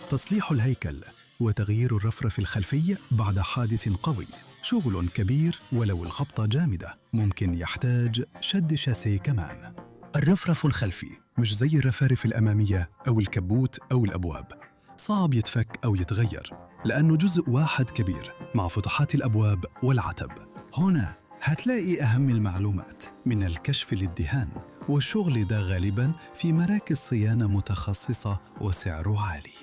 تصليح الهيكل وتغيير الرفرف الخلفي بعد حادث قوي شغل كبير، ولو الخبطة جامدة ممكن يحتاج شد شاسيه كمان. الرفرف الخلفي مش زي الرفارف الأمامية أو الكبوت أو الأبواب، صعب يتفك أو يتغير لأنه جزء واحد كبير مع فتحات الأبواب والعتب. هنا هتلاقي أهم المعلومات من الكشف للدهان، والشغل ده غالباً في مراكز صيانة متخصصة وسعره عالي.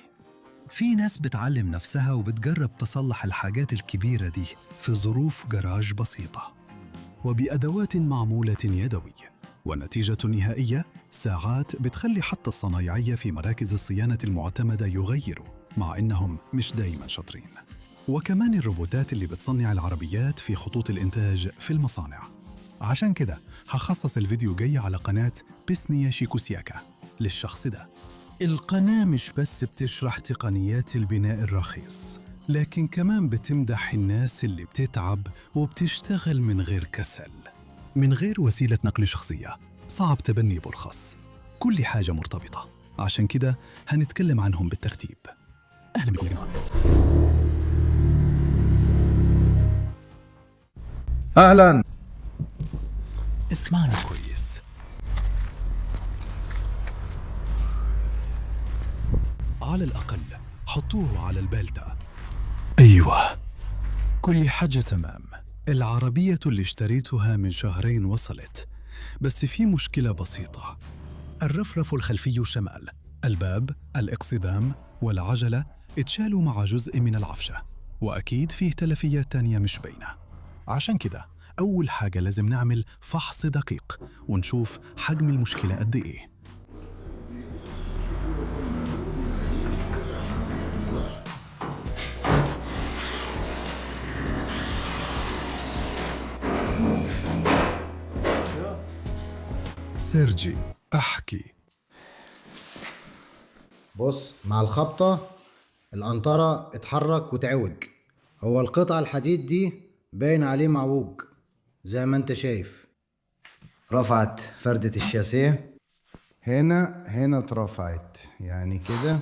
في ناس بتعلم نفسها وبتجرب تصلح الحاجات الكبيرة دي في ظروف جراج بسيطة وبأدوات معمولة يدوي، والنتيجة النهائية ساعات بتخلي حتى الصنايعية في مراكز الصيانة المعتمدة يغيروا، مع إنهم مش دايماً شاطرين. وكمان الروبوتات اللي بتصنع العربيات في خطوط الإنتاج في المصانع. عشان كده هخصص الفيديو جاي على قناة بيسنيا شيكوسياكا للشخص ده. القناة مش بس بتشرح تقنيات البناء الرخيص، لكن كمان بتمدح الناس اللي بتتعب وبتشتغل من غير كسل، من غير وسيلة نقل شخصية صعب تبني برخص. كل حاجة مرتبطة، عشان كده هنتكلم عنهم بالترتيب. أهلا بكم يا جماعة. أهلاً. اسمعني كويس. على الأقل حطوه على البالتة. أيوة، كل حاجة تمام. العربية اللي اشتريتها من شهرين وصلت، بس في مشكلة بسيطة. الرفرف الخلفي شمال، الباب، الإقصدام والعجلة اتشالوا مع جزء من العفشة، وأكيد فيه تلفيات تانية مش باينة. عشان كده أول حاجة لازم نعمل فحص دقيق ونشوف حجم المشكلة قد إيه. سيرجي أحكي. بص، مع الخبطة القنطرة اتحرك وتعوج. هو القطع الحديد دي باين عليه معوج زي ما انت شايف. رفعت فردة الشاسيه هنا اترفعت، يعني كده.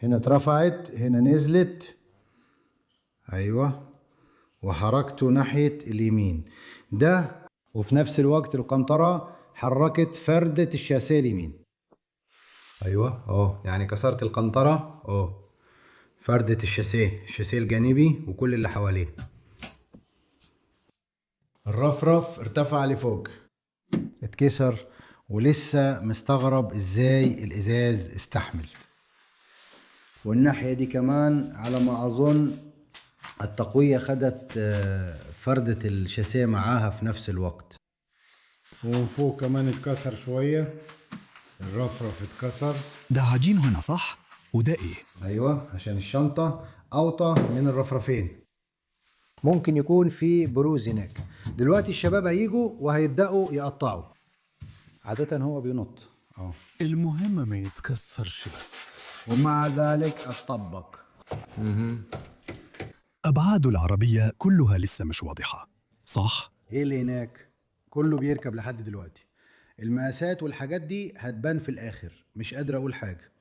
هنا اترفعت، هنا نزلت. ايوه، وحركته ناحية اليمين ده، وفي نفس الوقت القنطرة حركت فردة الشاسيه اليمين. ايوه يعني كسرت القنطرة فردة الشاسيه الجانبي وكل اللي حواليه. الرفرف ارتفع لفوق، اتكسر، ولسه مستغرب ازاي الازاز استحمل. والناحية دي كمان على ما اظن التقوية خدت فردة الشاسيه معاها في نفس الوقت. وفوق كمان اتكسر شوية، الرفرف اتكسر. ده عجين هنا صح؟ وده إيه؟ ايوه، عشان الشنطة اوطى من الرفرفين. ممكن يكون في بروز هناك. دلوقتي الشباب هيجوا وهيبدأوا يقطعوا. عادة هو بينط المهم ما يتكسرش بس. ومع ذلك اتطبق. أبعاد العربية كلها لسه مش واضحة صح؟ ايه اللي هناك؟ كله بيركب لحد دلوقتي. المقاسات والحاجات دي هتبان في الاخر، مش قادر اقول حاجة.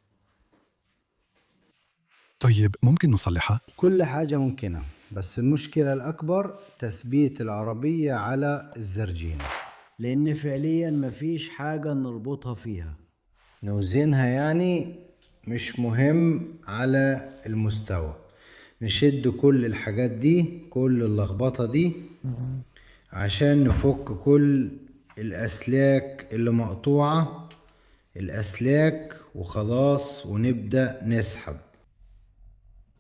طيب ممكن نصلحها؟ كل حاجة ممكنة، بس المشكلة الأكبر تثبيت العربية على الزرجين، لأن فعليا مفيش حاجة نربطها فيها. نوزنها يعني مش مهم على المستوى. نشد كل الحاجات دي، كل اللخبطة دي، عشان نفك كل الأسلاك اللي مقطوعة، الأسلاك، وخلاص ونبدأ نسحب.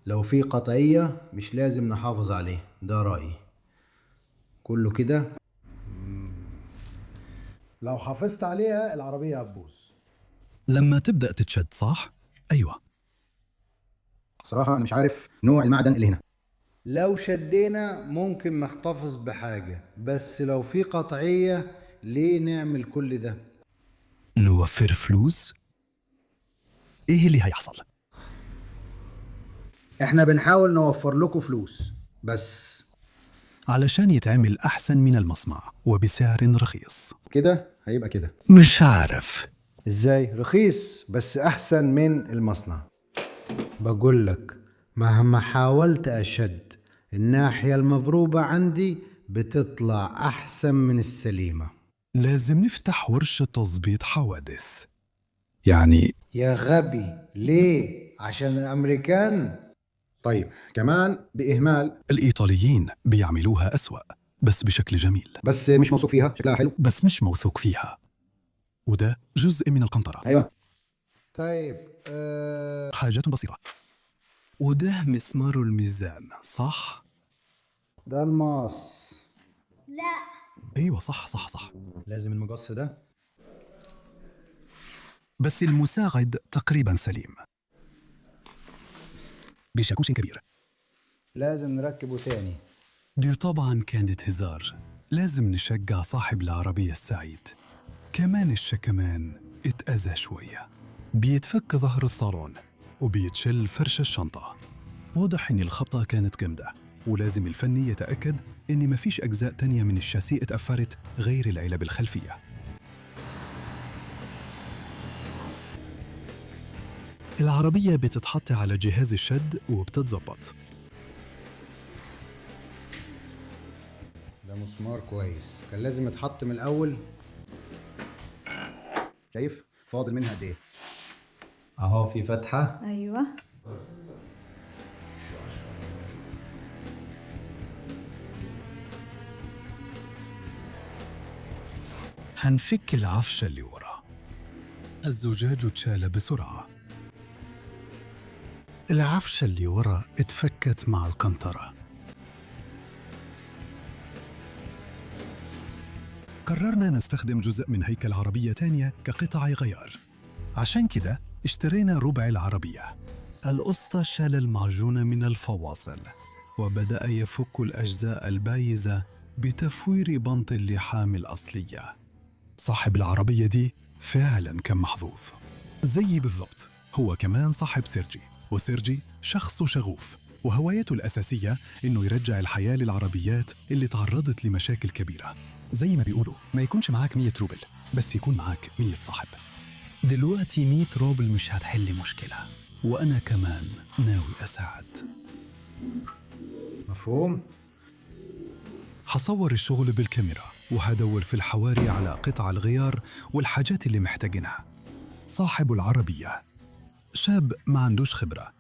لو في قطعية مش لازم نحافظ عليه، ده رأيي. كله كده، لو حافظت عليها العربية هتبوظ. لما تبدأ تتشد صح؟ أيوة. صراحة أنا مش عارف نوع المعدن اللي هنا. لو شدينا ممكن نحتفظ بحاجة، بس لو في قطعية ليه نعمل كل ده؟ نوفر فلوس؟ إيه اللي هيحصل؟ احنا بنحاول نوفر لكم فلوس بس علشان يتعمل أحسن من المصنع وبسعر رخيص. كده هيبقى كده. مش عارف ازاي رخيص بس احسن من المصنع؟ بقول لك مهما حاولت أشد، الناحية المضروبة عندي بتطلع أحسن من السليمة. لازم نفتح ورشة تظبيط حوادث. يعني يا غبي، ليه؟ عشان الأمريكان؟ طيب كمان بإهمال. الإيطاليين بيعملوها أسوأ بس بشكل جميل، بس مش موثوق فيها، شكلها حلو. بس مش موثوق فيها، وده جزء من القنطرة. أيوة. طيب حاجات بسيطة. وده مسمار الميزان، صح؟ ده الماس. أيوة صح صح صح. لازم المقص ده. بس المساعد تقريبا سليم بشاكوش كبير. لازم نركبه تاني. دي طبعا كانت هزار، لازم نشجع صاحب العربية السعيد. كمان الشكمان اتأذى شوية، بيتفك ظهر الصالون وبيتشل فرش الشنطة. واضح إن الخبطة كانت جامدة، ولازم الفني يتأكد إن مفيش أجزاء تانية من الشاسيه اتأثرت غير العلب الخلفية. العربية بتتحط على جهاز الشد وبتتظبط. ده مسمار كويس، كان لازم يتحط من الأول. شايف فاضل منها قد إيه؟ أهو في فتحة. ايوه. هنفك العفشة اللي ورا. الزجاج اتشال بسرعة. العفشة اللي ورا اتفكت مع القنطرة. قررنا نستخدم جزء من هيكل عربية تانية كقطع غيار، عشان كده اشترينا ربع العربية. الأسطى شال المعجون من الفواصل وبدأ يفك الأجزاء البايزة بتفوير بنط اللحام الأصلية. صاحب العربية دي فعلا كان محظوظ زي بالضبط. هو كمان صاحب سيرجي، وسيرجي شخص شغوف وهوايته الأساسية إنه يرجع الحياة للعربيات اللي تعرضت لمشاكل كبيرة. زي ما بيقولوا ما يكونش معاك 100 روبل، بس يكون معاك 100 صاحب. دلوقتي 100 روبل مش هتحل مشكلة، وأنا كمان ناوي أساعد. مفهوم؟ هصور الشغل بالكاميرا وهدور في الحواري على قطع الغيار والحاجات اللي محتاجينها. صاحب العربية شاب ما عندوش خبرة.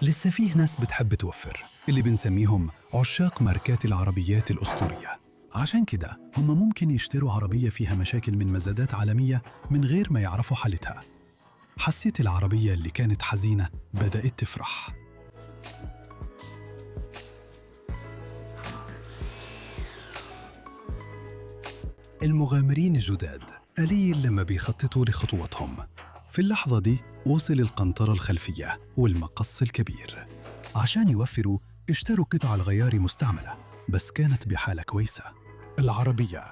لسه فيه ناس بتحب توفر، اللي بنسميهم عشاق ماركات العربيات الأسطورية. عشان كده هم ممكن يشتروا عربية فيها مشاكل من مزادات عالمية من غير ما يعرفوا حالتها. حسيت العربية اللي كانت حزينة بدأت تفرح. المغامرين الجداد قليل لما بيخططوا لخطوتهم. في اللحظة دي وصل القنطرة الخلفية والمقص الكبير. عشان يوفروا اشتروا قطع الغيار مستعملة بس كانت بحالة كويسة. العربية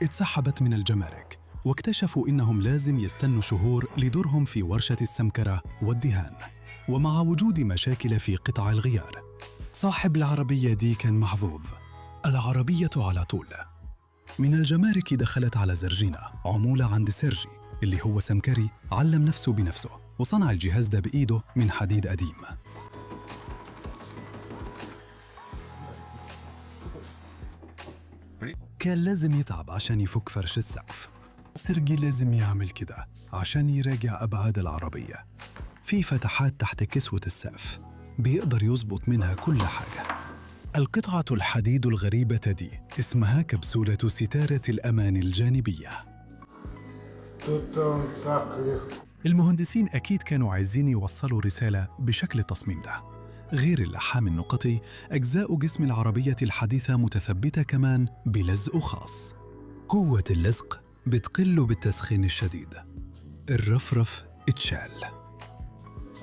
اتسحبت من الجمارك واكتشفوا إنهم لازم يستنوا شهور لدورهم في ورشة السمكرة والدهان. ومع وجود مشاكل في قطع الغيار، صاحب العربية دي كان محظوظ. العربية على طول من الجمارك دخلت على زرجينا، عمولة عند سيرجي اللي هو سمكري علم نفسه بنفسه وصنع الجهاز ده بإيده من حديد قديم. كان لازم يتعب عشان يفك فرش السقف. سيرجي لازم يعمل كده عشان يراجع أبعاد العربية. في فتحات تحت كسوة السقف بيقدر يظبط منها كل حاجة. القطعة الحديد الغريبة دي اسمها كبسولة ستارة الأمان الجانبية. المهندسين أكيد كانوا عايزين يوصلوا رسالة بشكل التصميم ده. غير اللحام النقطي، أجزاء جسم العربية الحديثة متثبتة كمان بلزق خاص. قوة اللزق بتقل بالتسخين الشديد. الرفرف اتشال.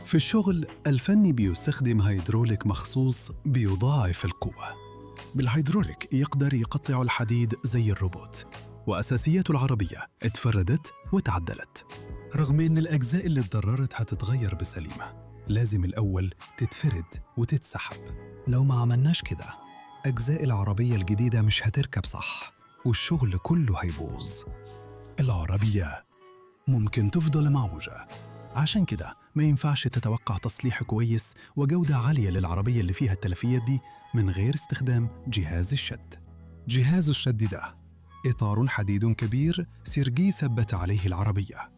في الشغل الفني بيستخدم هيدروليك مخصوص بيضاعف القوة. بالهيدروليك يقدر يقطع الحديد زي الروبوت. وأساسيات العربية اتفردت وتعدلت. رغم إن الأجزاء اللي اتضررت هتتغير بسليمة، لازم الأول تتفرد وتتسحب. لو ما عملناش كده أجزاء العربية الجديدة مش هتركب صح والشغل كله هيبوظ. العربية ممكن تفضل معوجة عشان كده ما ينفعش تتوقع تصليح كويس وجودة عالية للعربية اللي فيها التلفيات دي من غير استخدام جهاز الشد. جهاز الشد ده إطار حديد كبير سيرجي ثبت عليه العربية.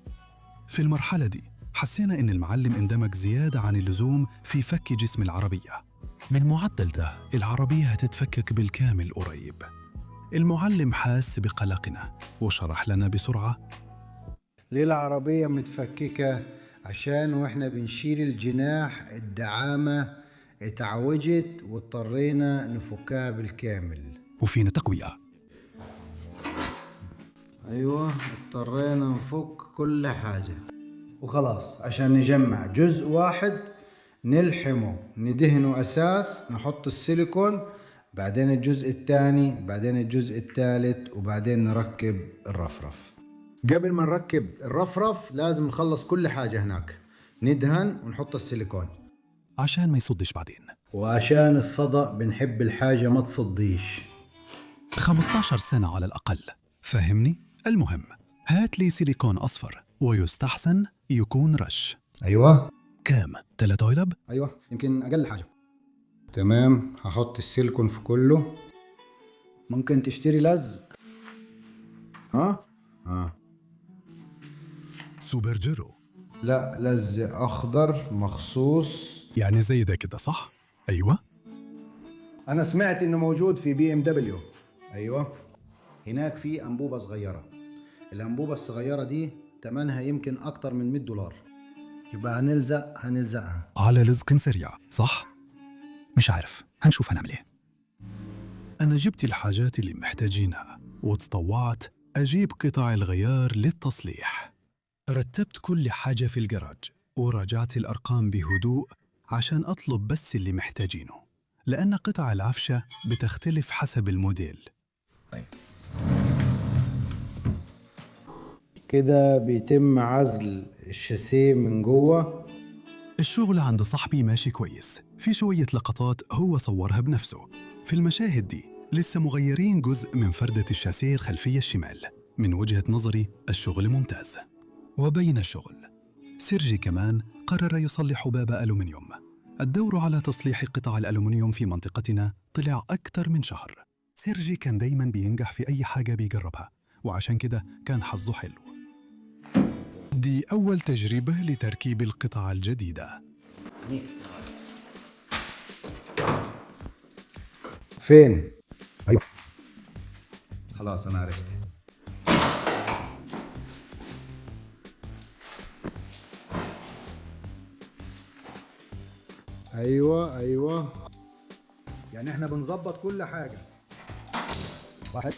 في المرحلة دي حسينا إن المعلم اندمج زيادة عن اللزوم في فك جسم العربية. من معدل ده العربية هتتفكك بالكامل قريب. المعلم حاس بقلقنا وشرح لنا بسرعة ليه العربية متفككة؟ عشان واحنا بنشيل الجناح الدعامة اتعوجت واضطرينا نفكها بالكامل. وفينا تقوية. ايوه اضطرينا نفك كل حاجة وخلاص عشان نجمع جزء واحد نلحمه ندهنه اساس نحط السيليكون بعدين الجزء الثاني بعدين الجزء الثالث وبعدين نركب الرفرف. قبل ما نركب الرفرف لازم نخلص كل حاجة هناك ندهن ونحط السيليكون عشان ما يصدش بعدين. وعشان الصدأ بنحب الحاجة ما تصديش. 15 سنة على الأقل، فهمني؟ المهم هات لي سيليكون أصفر ويستحسن يكون رش. ايوه كام؟ 3 علب؟ ايوه يمكن اقل حاجة. تمام هحط السيليكون في كله. ممكن تشتري لز. ها سوبر جيرو. لا لز اخضر مخصوص. يعني زي ده كده صح؟ أيوة. انا سمعت انه موجود في BMW. ايوه هناك في انبوبة صغيرة. الانبوبة الصغيرة دي تمنها يمكن اكتر من $100. يبقى هنلزقها على لزق سريع صح؟ مش عارف، هنشوف هنعمل ايه. أنا جبت الحاجات اللي محتاجينها وتطوعت أجيب قطع الغيار للتصليح. رتبت كل حاجة في الجراج وراجعت الأرقام بهدوء عشان أطلب بس اللي محتاجينه، لأن قطع العفشة بتختلف حسب الموديل. كده بيتم عزل الشاسيه من جوه. الشغل عند صاحبي ماشي كويس، في شوية لقطات هو صورها بنفسه. في المشاهد دي لسه مغيرين جزء من فردة الشاسيه الخلفية الشمال. من وجهة نظري الشغل ممتاز. وبين الشغل سيرجي كمان قرر يصلح باب ألومنيوم. الدور على تصليح قطع الألومنيوم في منطقتنا طلع أكتر من شهر. سيرجي كان دايما بينجح في أي حاجة بيجربها، وعشان كده كان حظه حلو. دي أول تجربة لتركيب القطع الجديدة. فين؟ أيوة. خلاص أنا عرفت. أيوة يعني إحنا بنظبط كل حاجة. واحد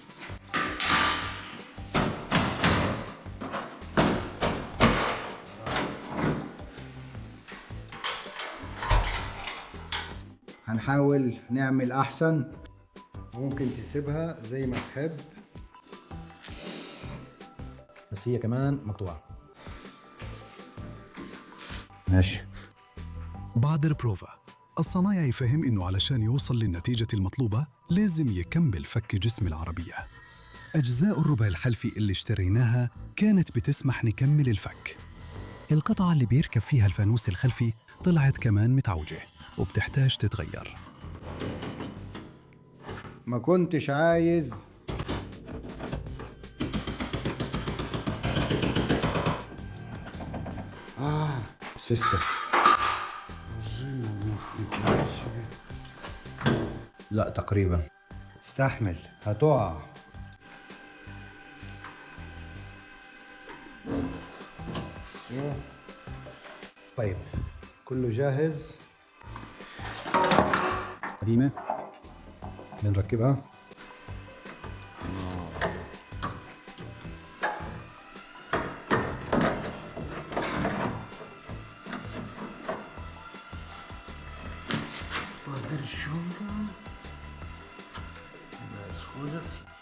هنحاول نعمل أحسن. ممكن تسيبها زي ما تحب بس هي كمان مقطوعة. ماشي. بعد البروفا الصنايعي فهم إنه علشان يوصل للنتيجة المطلوبة لازم يكمل فك جسم العربية. أجزاء الربع الخلفي اللي اشتريناها كانت بتسمح نكمل الفك. القطعة اللي بيركب فيها الفانوس الخلفي طلعت كمان متعوجة وبتحتاج تتغير. ما كنتش عايز سيستم. لا تقريبا استحمل هتقع. طيب كله جاهز. قديمة بنركبها.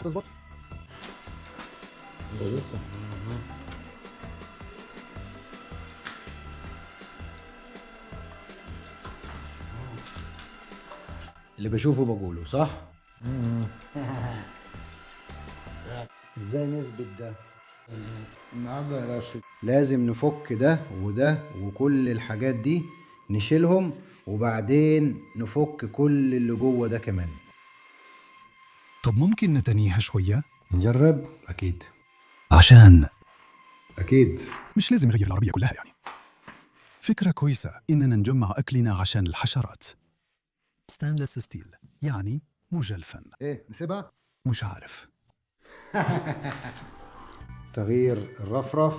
تظبط. اللي بشوفه بقوله صح؟ ازاي نثبت ده؟ النهارده يا راشد لازم نفك ده وده وكل الحاجات دي نشيلهم، وبعدين نفك كل اللي جوه ده كمان. طب ممكن نتنيها شوية؟ نجرب. أكيد. عشان أكيد. مش لازم نغير العربية كلها يعني. فكرة كويسة إننا نجمع أكلنا عشان الحشرات. ستانلس ستيل يعني مجلفن. إيه نسيبها؟ مش عارف. تغيير الرفرف.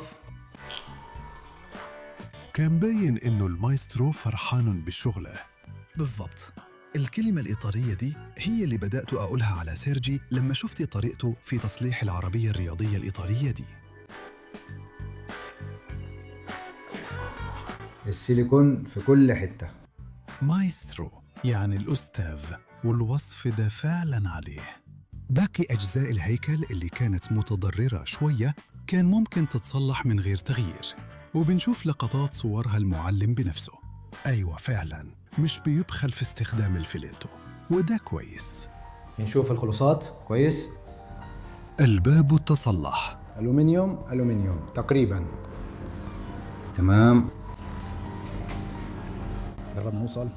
كان باين إنه المايسترو فرحان بشغله. بالضبط. الكلمة الإيطالية دي هي اللي بدأت أقولها على سيرجي لما شفت طريقته في تصليح العربية الرياضية الإيطالية دي. السيليكون في كل حتة. مايسترو يعني الأستاذ، والوصف ده فعلاً عليه. باقي أجزاء الهيكل اللي كانت متضررة شوية كان ممكن تتصلح من غير تغيير، وبنشوف لقطات صورها المعلم بنفسه. أيوة فعلاً مش بيبخل في استخدام الفيليتو، وده كويس. نشوف الخلصات كويس. الباب تصلح. ألومنيوم تقريبا. تمام. قرب نوصل.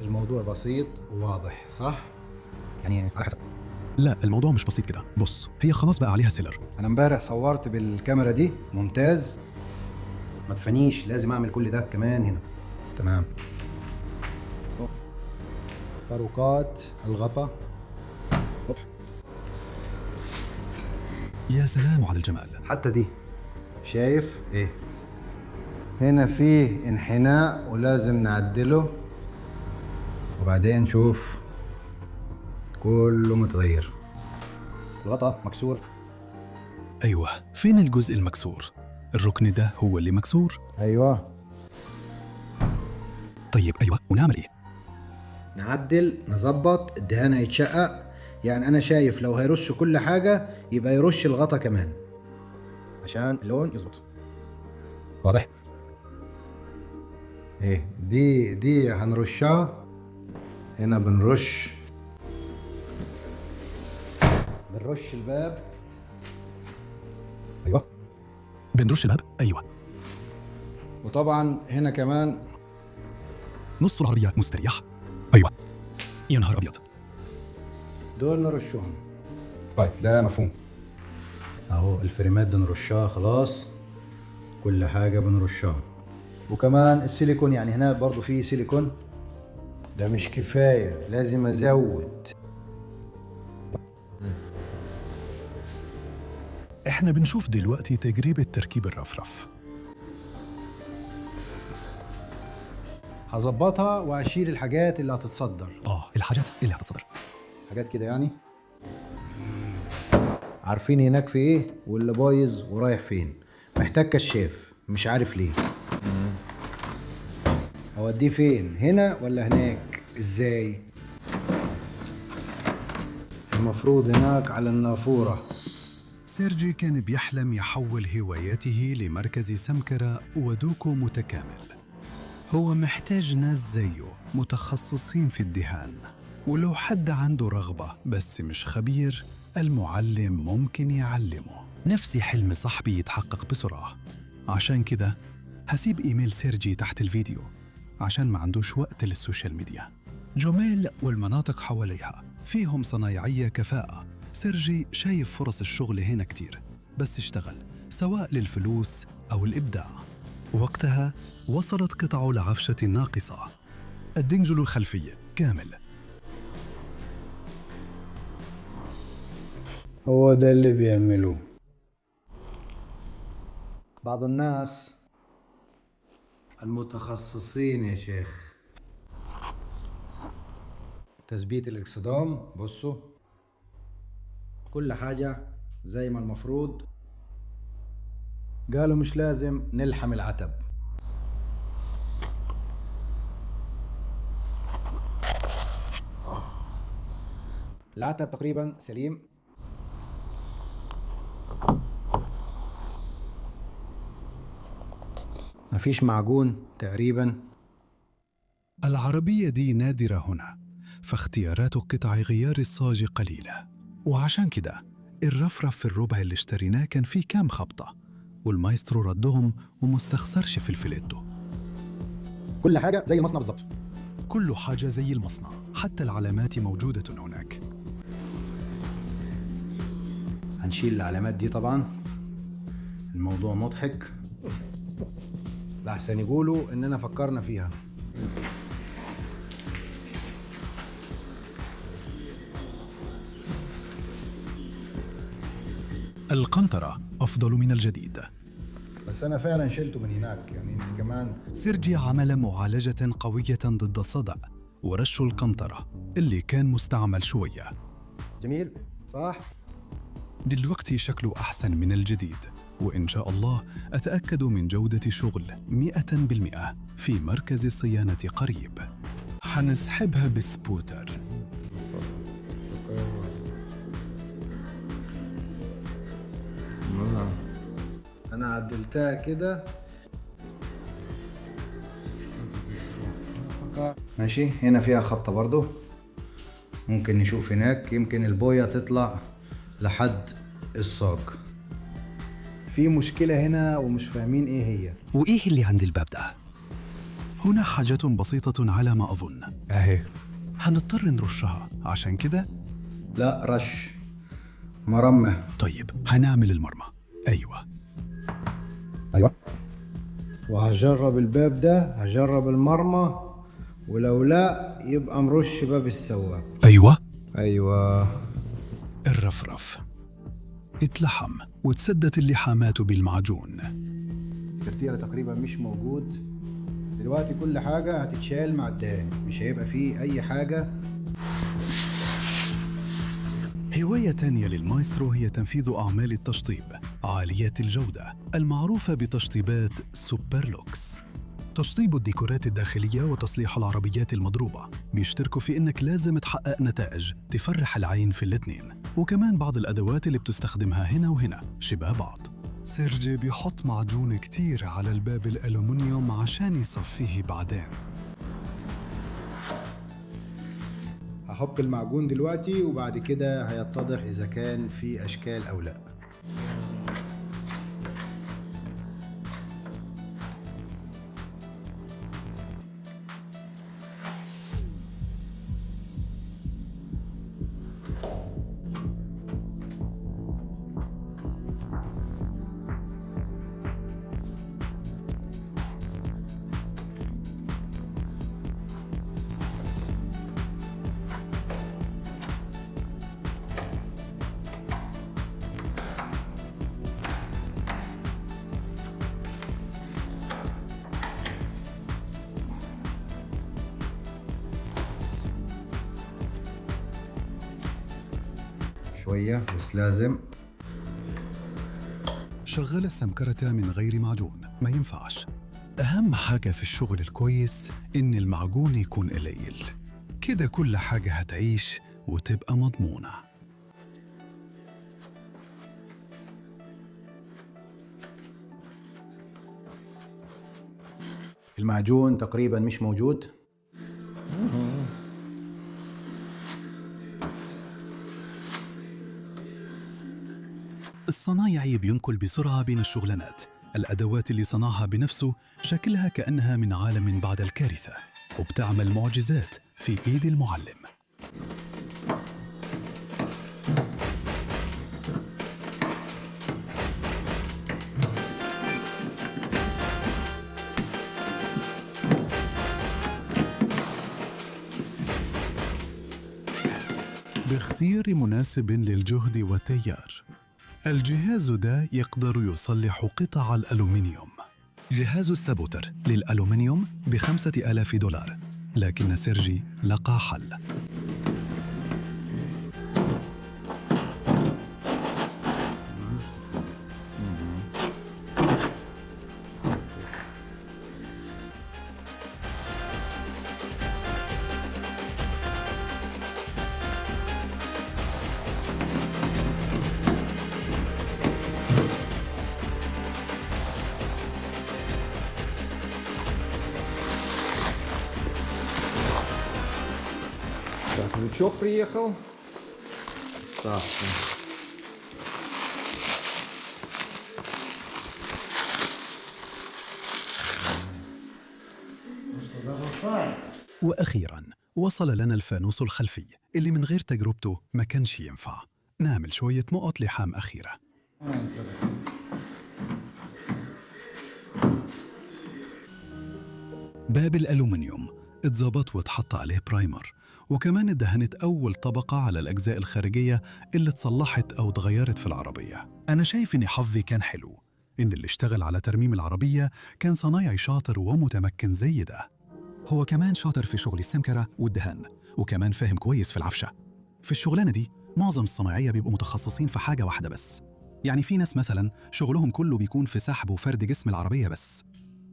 الموضوع بسيط وواضح صح؟ يعني على حسب. لا الموضوع مش بسيط كده، بص هي خلاص بقى عليها سيلر. أنا امبارح صورت بالكاميرا دي ممتاز. ما تفنيش، لازم أعمل كل ده كمان هنا. تمام. فاروقات الغطا. يا سلام على الجمال. حتى دي شايف ايه؟ هنا فيه انحناء ولازم نعدله، وبعدين نشوف كله متغير. الغطا مكسور. أيوة فين الجزء المكسور؟ الركن ده هو اللي مكسور؟ ايوه. طيب أيوة ونعمل إيه؟ نعدل نظبط الدهان هيتشقق. يعني انا شايف لو هيرش كل حاجة يبقى يرش الغطا كمان عشان اللون يظبط. واضح؟ ايه دي هنرشها. هنا بنرش الباب. ايوه. بنرش الباب؟ أيوة. وطبعا هنا كمان نص العربية مستريح. أيوة. يا نهار أبيض. دول نرشهم. طيب ده مفهوم. اهو الفريمات دي نرشها خلاص. كل حاجة بنرشها. وكمان السيليكون، يعني هنا برضو في سيليكون. ده مش كفاية، لازم ازود. إحنا بنشوف دلوقتي تجربة تركيب الرفرف. هظبطها واشيل الحاجات اللي هتتصدر. الحاجات اللي هتتصدر. حاجات كده يعني. عارفين هناك في ايه واللي بايظ ورايح فين. محتاج كشاف، مش عارف ليه. اوديه فين، هنا ولا هناك؟ ازاي؟ المفروض هناك على النافورة. سيرجي كان بيحلم يحول هواياته لمركز سمكرة ودوكو متكامل. هو محتاج ناس زيه متخصصين في الدهان، ولو حد عنده رغبة بس مش خبير المعلم ممكن يعلمه. نفسي حلم صاحبي يتحقق بسرعة، عشان كده هسيب إيميل سيرجي تحت الفيديو عشان ما عندوش وقت للسوشيال ميديا. جوميل والمناطق حواليها فيهم صنايعية كفاءة. سيرجي شايف فرص الشغل هنا كتير، بس اشتغل سواء للفلوس أو الإبداع. وقتها وصلت قطع العفشة الناقصة، الدنجل الخلفي كامل. هو ده اللي بيعملوه بعض الناس المتخصصين يا شيخ. تثبيت الاكسدام. بصوا كل حاجة زي ما المفروض. قالوا مش لازم نلحم العتب. العتب تقريبا سليم. مفيش معجون تقريبا. العربية دي نادرة هنا، فاختيارات قطع غيار الصاج قليلة، وعشان كده الرفرف في الربع اللي اشتريناه كان فيه كام خبطة، والمايسترو ردهم ومستخسرش في الفيليتو. كل حاجه زي المصنع بالظبط. كل حاجة زي المصنع، حتى العلامات موجودة هناك. هنشيل العلامات دي طبعا. الموضوع مضحك، لحسن يقولوا اننا فكرنا فيها. القنطرة أفضل من الجديد. بس انا فعلا شلته من هناك، يعني انت كمان. سيرجي عمل معالجة قوية ضد الصدأ ورش القنطرة اللي كان مستعمل شوية. جميل صح؟ دلوقتي شكله أحسن من الجديد، وإن شاء الله أتأكد من جودة شغل 100% في مركز الصيانة قريب. حنسحبها بسبوتر. انا عدلتها كده ماشي. هنا فيها خبطة برضو، ممكن نشوف هناك، يمكن البوية تطلع لحد الصاج. في مشكلة هنا ومش فاهمين ايه هي. وإيه اللي عند الباب ده؟ هنا حاجة بسيطة على ما أظن. اهي هنضطر نرشها، عشان كده لا رش مرمى. طيب هنعمل المرمى. أيوة وهجرب الباب ده، هجرب المرمى، ولو لا يبقى مرش باب السواق. أيوة الرفرف اتلحم وتسدت اللحامات بالمعجون. الكرتيرة تقريبا مش موجود دلوقتي، كل حاجة هتتشال مع الدهان، مش هيبقى فيه أي حاجة. هواية تانية للمايسترو هي تنفيذ أعمال التشطيب عالية الجودة المعروفة بتشطيبات سوبرلوكس. تشطيب الديكورات الداخلية وتصليح العربيات المضروبة بيشتركوا في إنك لازم تحقق نتائج تفرح العين في الاتنين، وكمان بعض الأدوات اللي بتستخدمها هنا وهنا شبه بعض. سيرجي بيحط معجون كتير على الباب الألومنيوم عشان يصفيه بعدين. هحط المعجون دلوقتي وبعد كده هيتضح إذا كان في أشكال أو لأ. شوية بس لازم. شغل السمكرة من غير معجون، ما ينفعش. أهم حاجة في الشغل الكويس إن المعجون يكون قليل، كده كل حاجة هتعيش وتبقى مضمونة. المعجون تقريبا مش موجود. الصنايعي بينقل بسرعة بين الشغلانات. الأدوات اللي صنعها بنفسه شكلها كأنها من عالم بعد الكارثة، وبتعمل معجزات في إيد المعلم. باختيار مناسب للجهد والتيار. الجهاز ده يقدر يصلح قطع الألومنيوم. جهاز السابوتر للألومنيوم ب$5000، لكن سيرجي لقى حل. Так, лючок приехал. Так, وأخيراً وصل لنا الفانوس الخلفي اللي من غير تجربته ما كانش ينفع. نعمل شوية نقط لحام أخيرة. باب الألومنيوم اتظبط واتحط عليه برايمر، وكمان ادهنت أول طبقة على الأجزاء الخارجية اللي اتصلحت أو اتغيرت في العربية. أنا شايف إن حظي كان حلو، إن اللي اشتغل على ترميم العربية كان صنايعي شاطر ومتمكن زي ده. هو كمان شاطر في شغل السمكرة والدهان، وكمان فاهم كويس في العفشة. في الشغلانة دي معظم الصنايعية بيبقوا متخصصين في حاجة واحدة بس. يعني في ناس مثلا شغلهم كله بيكون في سحب وفرد جسم العربية بس،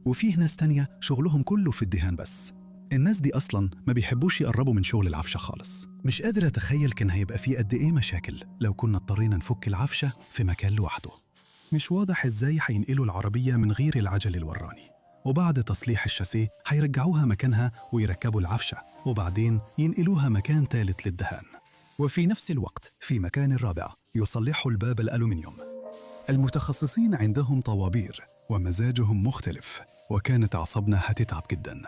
وفيه ناس تانية شغلهم كله في الدهان بس. الناس دي أصلاً ما بيحبوش يقربوا من شغل العفشة خالص. مش قادر أتخيل كان هيبقى فيه قد إيه مشاكل لو كنا اضطرينا نفك العفشة في مكان لوحده. مش واضح إزاي هينقلوا العربية من غير العجل الوراني، وبعد تصليح الشاسيه هيرجعوها مكانها ويركبوا العفشة، وبعدين ينقلوها مكان ثالث للدهان. وفي نفس الوقت في مكان رابع يصلحوا الباب الألومنيوم. المتخصصين عندهم طوابير ومزاجهم مختلف، وكانت أعصابنا هتتعب جدا.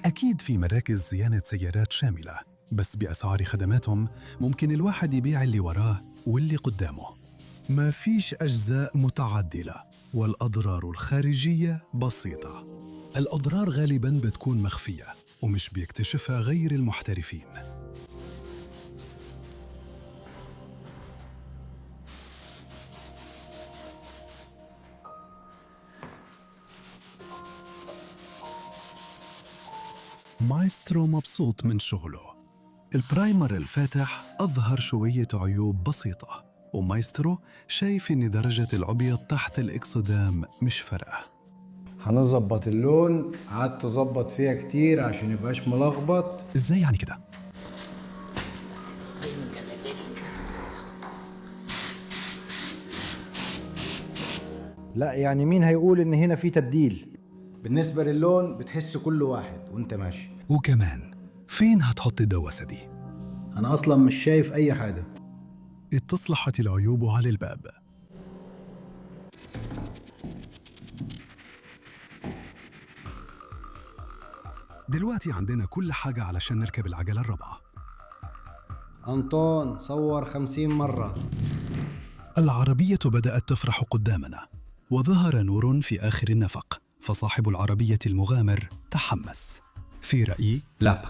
أكيد في مراكز صيانة سيارات شاملة، بس بأسعار خدماتهم ممكن الواحد يبيع اللي وراه واللي قدامه. ما فيش أجزاء متعدلة، والأضرار الخارجية بسيطة. الأضرار غالباً بتكون مخفية ومش بيكتشفها غير المحترفين. مايسترو مبسوط من شغله. البرايمر الفاتح أظهر شوية عيوب بسيطة، ومايسترو شايف إن درجة الأبيض تحت الإكسدام مش فارقة. هنظبط اللون، قعدت أظبط فيها كتير عشان يبقاش ملخبط. إزاي يعني كده؟ لا يعني مين هيقول إن هنا في تبديل؟ بالنسبة للون بتحس كل واحد وانت ماشي. وكمان فين هتحط الدواسة دي؟ أنا أصلا مش شايف أي حاجة. اتصلحت العيوب على الباب. دلوقتي عندنا كل حاجة علشان نركب العجلة الرابعة. أنطون صور 50 مرة. العربية بدأت تفرح قدامنا، وظهر نور في آخر النفق، فصاحب العربية المغامر تحمس. في رأيي لا،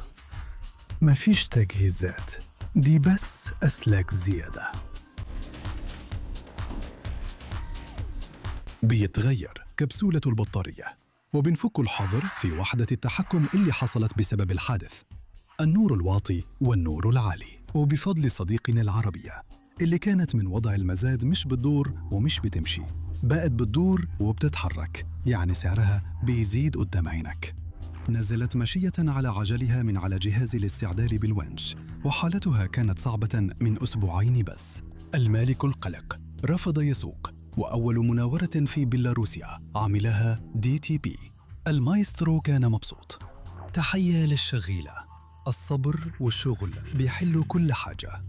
مفيش تجهيزات، دي بس أسلاك زيادة. بيتغير كبسولة البطارية، وبنفك الحظر في وحدة التحكم اللي حصلت بسبب الحادث، النور الواطي والنور العالي. وبفضل صديقنا العربية اللي كانت من وضع المزاد مش بتدور ومش بتمشي، بقت بتدور وبتتحرك، يعني سعرها بيزيد قدام عينك. نزلت مشية على عجلها من على جهاز الاستعدال بالونش، وحالتها كانت صعبة من أسبوعين بس. المالك القلق رفض يسوق، وأول مناورة في بيلاروسيا عملها DTP. المايسترو كان مبسوط. تحية للشغيلة، الصبر والشغل بيحلوا كل حاجة.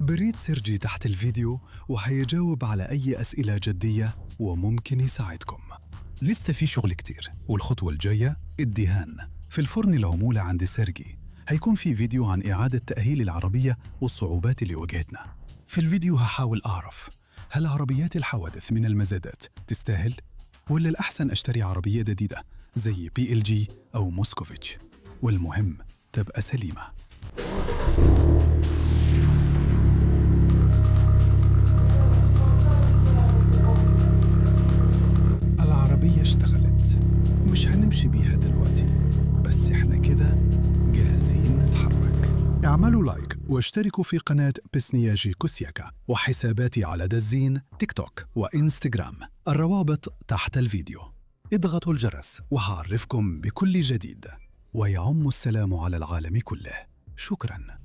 بريد سيرجي تحت الفيديو وهيجاوب على أي أسئلة جدية وممكن يساعدكم. لسه في شغل كتير، والخطوة الجاية الدهان. في الفرن العمولة عند سيرجي هيكون في فيديو عن إعادة تأهيل العربية والصعوبات اللي واجهتنا. في الفيديو هحاول أعرف هل عربيات الحوادث من المزادات تستاهل؟ ولا الأحسن أشتري عربية جديدة زي PLG أو موسكوفيتش، والمهم تبقى سليمة. العربية اشتغلت، مش هنمشي بيها دلوقتي، بس احنا كده جاهزين نتحرك. اعملوا لايك واشتركوا في قناة بسنياجي كوسياكا، وحساباتي على دزين تيك توك وإنستغرام، الروابط تحت الفيديو. اضغطوا الجرس وهعرفكم بكل جديد، ويعم السلام على العالم كله. شكراً.